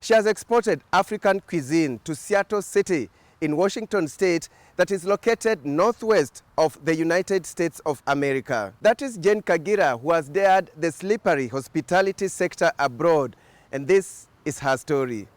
She has exported African cuisine to Seattle City in Washington State that is located northwest of the United States of America. That is Wanjiru Kagira, who has dared the slippery hospitality sector abroad, and this is her story.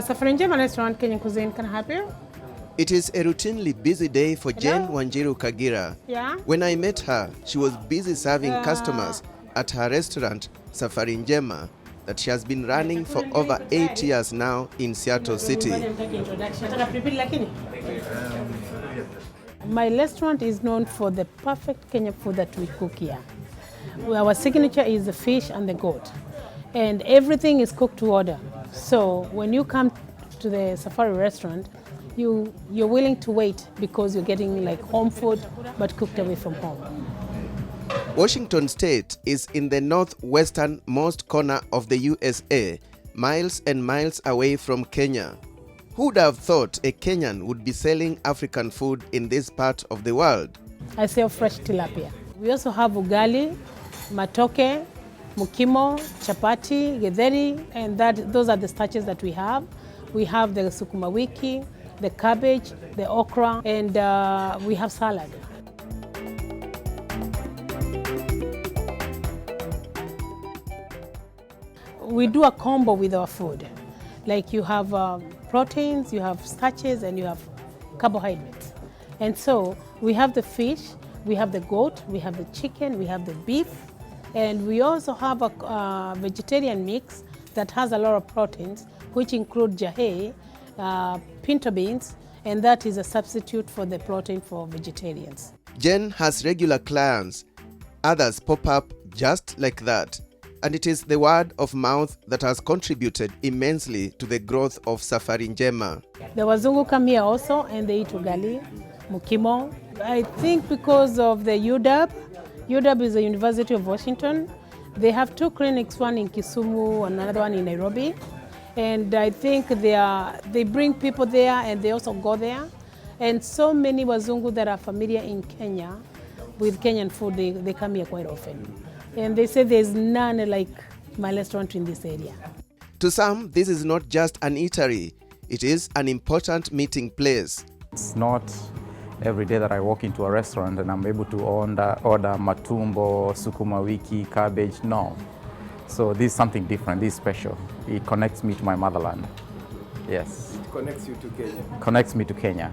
Safari Njema restaurant, Kenyan cuisine, can I help you? It is a routinely busy day for Jen Hello? Wanjiru Kagira. Yeah? When I met her, she was busy serving customers at her restaurant, Safari Njema, that she has been running for over 8 years now in Seattle City. My restaurant is known for the perfect Kenyan food that we cook here. Our signature is the fish and the goat, and everything is cooked to order. So when you come to the Safari restaurant, you're willing to wait because you're getting like home food but cooked away from home. Washington State is in the northwesternmost corner of the USA, miles and miles away from Kenya. Who would have thought a Kenyan would be selling African food in this part of the world? I sell fresh tilapia. We also have ugali, matoke, Mùkimo, chapati, githeri, and those are the starches that we have. We have the sukuma wiki, the cabbage, the okra, and we have salad. We do a combo with our food. Like you have proteins, you have starches, and you have carbohydrates. And so we have the fish, we have the goat, we have the chicken, we have the beef, and we also have a vegetarian mix that has a lot of proteins, which include Njahí, pinto beans, and that is a substitute for the protein for vegetarians. Jen has regular clients. Others pop up just like that. And it is the word of mouth that has contributed immensely to the growth of Safari Njema. The Wazungu come here also and they eat ugali, Mùkimo. I think because of the UW is the University of Washington. They have two clinics, one in Kisumu, another one in Nairobi. And I think they bring people there and they also go there. And so many Wazungu that are familiar in Kenya with Kenyan food, they come here quite often. And they say there's none like my restaurant in this area. To some, this is not just an eatery. It is an important meeting place. It's not every day that I walk into a restaurant and I'm able to order matumbo, sukuma wiki, cabbage. No. So this is something different. This is special. It connects me to my motherland. Yes. It connects you to Kenya. Connects me to Kenya.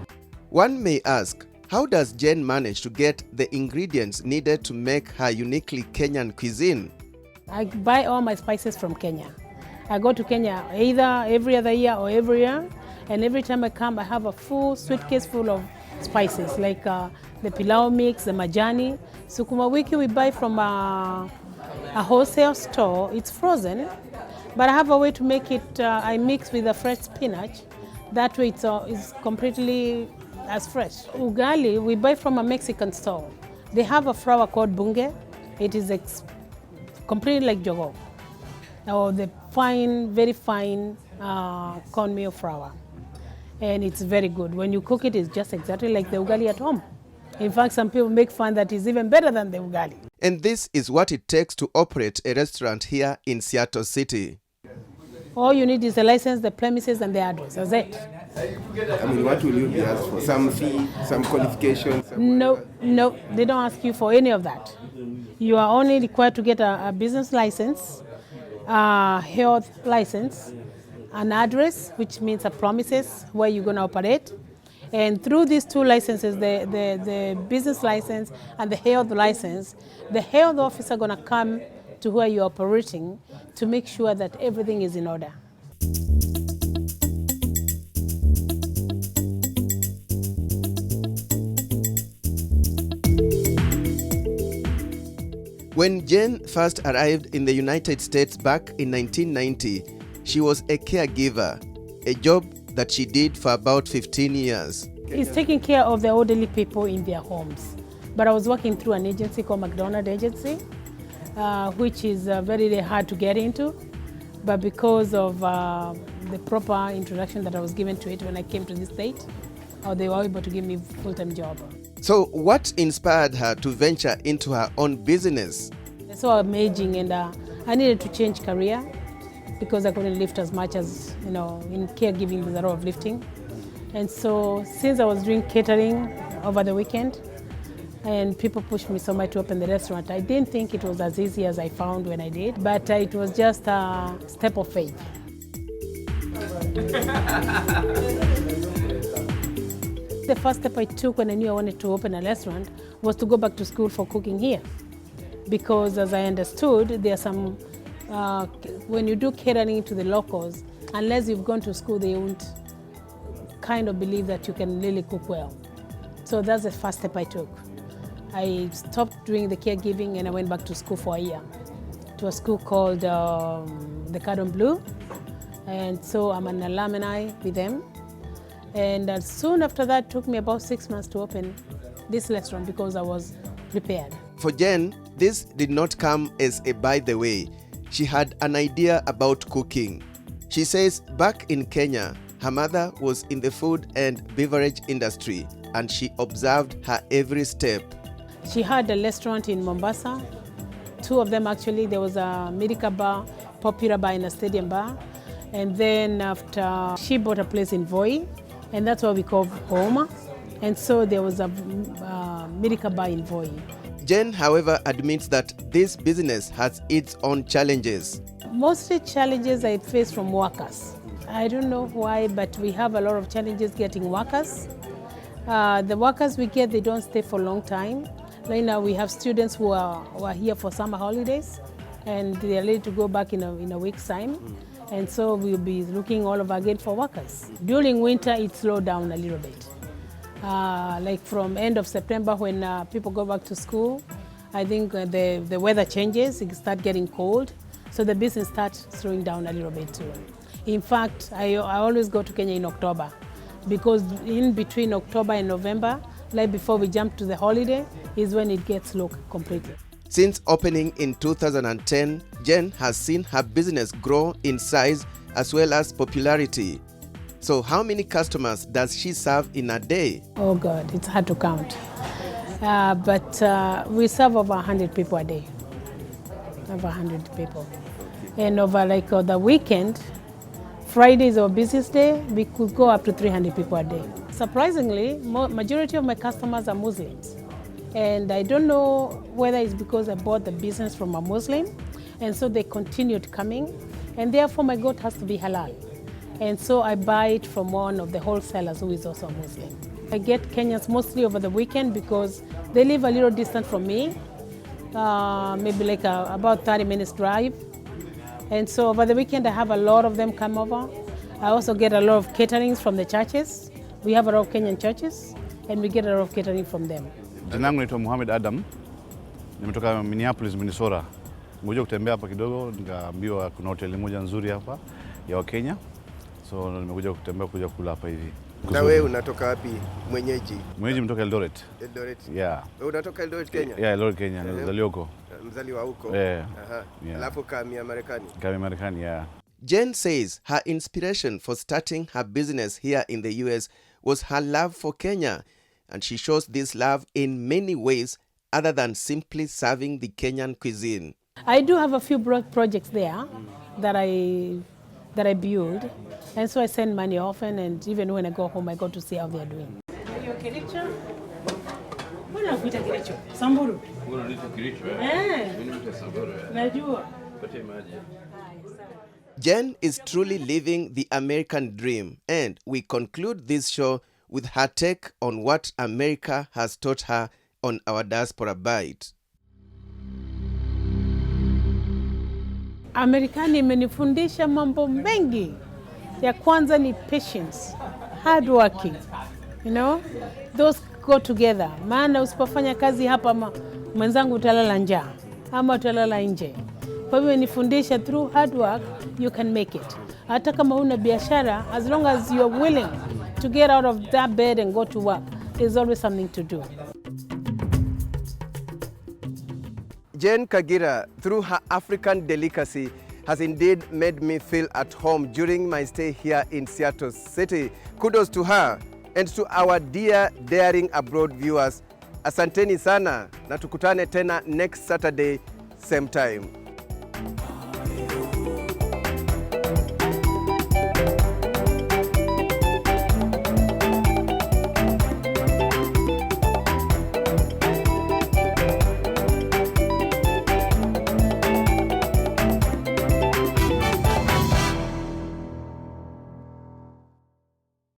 One may ask, how does Jen manage to get the ingredients needed to make her uniquely Kenyan cuisine? I buy all my spices from Kenya. I go to Kenya either every other year or every year, and every time I come, I have a full suitcase full of spices like the Pilau mix, the majani. Sukuma wiki we buy from a wholesale store. It's frozen, but I have a way to make it. I mix with the fresh spinach. That way it's completely as fresh. Ugali we buy from a Mexican store. They have a flour called bunge. It is completely like jogo, or the fine, very fine cornmeal flour. And it's very good. When you cook it, it's just exactly like the ugali at home. In fact, some people make fun that it's even better than the ugali. And this is what it takes to operate a restaurant here in Seattle City. All you need is a license, the premises, and the address. That's it. I mean, what will you be asked for? Some fee, some qualifications? No, they don't ask you for any of that. You are only required to get a business license, a health license, an address, which means a premises where you're going to operate. And through these two licenses, the business license and the health license, the health officer going to come to where you're operating to make sure that everything is in order. When Jen first arrived in the United States back in 1990, she was a caregiver, a job that she did for about 15 years. It's taking care of the elderly people in their homes. But I was working through an agency called McDonald Agency, which is very hard to get into. But because of the proper introduction that I was given to it when I came to this state, they were able to give me a full-time job. So what inspired her to venture into her own business? I saw I'm aging and I needed to change career because I couldn't lift as much as, in caregiving there's a lot of lifting. And so since I was doing catering over the weekend and people pushed me so much to open the restaurant, I didn't think it was as easy as I found when I did, but it was just a step of faith. The first step I took when I knew I wanted to open a restaurant was to go back to school for cooking here. Because as I understood, there are some, when you do catering to the locals, unless you've gone to school, they won't kind of believe that you can really cook well. So that's the first step I took. I stopped doing the caregiving and I went back to school for a year, to a school called the Cardon Bleu. And so I'm an alumni with them. And soon after that, it took me about 6 months to open this restaurant because I was prepared. For Jen, this did not come as a by the way. She had an idea about cooking. She says back in Kenya, her mother was in the food and beverage industry and she observed her every step. She had a restaurant in Mombasa, 2 of them actually. There was a Medica bar, Popular bar and a Stadium bar. And then after, she bought a place in Voi, and that's what we call home. And so there was a Medica bar in Voi. Jen, however, admits that this business has its own challenges. Mostly challenges I face from workers. I don't know why, but we have a lot of challenges getting workers. The workers we get, they don't stay for a long time. Right now we have students who are here for summer holidays and they are ready to go back in a week's time. And so we'll be looking all over again for workers. During winter, it slowed down a little bit. Like from end of September when people go back to school, I think the weather changes, it starts getting cold. So the business starts slowing down a little bit too. In fact, I always go to Kenya in October because in between October and November, like before we jump to the holiday, is when it gets slow completely. Since opening in 2010, Jen has seen her business grow in size as well as popularity. So how many customers does she serve in a day? Oh God, it's hard to count. But we serve over 100 people a day. Over 100 people. And over the weekend, Friday is our busiest day, we could go up to 300 people a day. Surprisingly, majority of my customers are Muslims. And I don't know whether it's because I bought the business from a Muslim, and so they continued coming, and therefore my goat has to be halal. And so I buy it from one of the wholesalers who is also a Muslim. I get Kenyans mostly over the weekend because they live a little distant from me, maybe about 30 minutes drive. And so over the weekend I have a lot of them come over. I also get a lot of caterings from the churches. We have a lot of Kenyan churches, and we get a lot of catering from them. Jina langu naitwa Mohamed Adam, nimetoka Minneapolis, Minnesota. Nimekuja kutembea hapa kidogo, nikaambiwa kuna hoteli moja nzuri hapa ya Wakenya. So nimekuja kutembea kuja kula hapa hivi. Na wewe unatoka wapi mwenyeji? Mwenyeji mtoka Eldoret. Eldoret? Yeah. Wewe unatoka Eldoret, Kenya? Yeah, Eldoret, Kenya. Nilizaliwa huko. Mzaliwa huko? Yeah. Aha. Yeah. Alafu kamia Marekani? Kamia Marekani, yeah. Jen says her inspiration for starting her business here in the US was her love for Kenya. And she shows this love in many ways other than simply serving the Kenyan cuisine. I do have a few projects there that I build, and so I send money often, and even when I go home, I go to see how they are doing. Jen is truly living the American dream, and we conclude this show with her take on what America has taught her on our Diaspora Bite. Amerikani imenifundisha mambo mengi. Ya kwanza ni patience, hard working. Those go together. Maana usipofanya kazi hapa mwenzangu utalala njaa ama utalala nje. Kwa hivyo nifundisha through hard work you can make it. Hata kama una biashara, as long as you are willing to get out of that bed and go to work, there's always something to do. Jane Kagira, through her African delicacy, has indeed made me feel at home during my stay here in Seattle City. Kudos to her and to our dear Daring Abroad viewers. Asanteni sana na tukutane tena next Saturday, same time.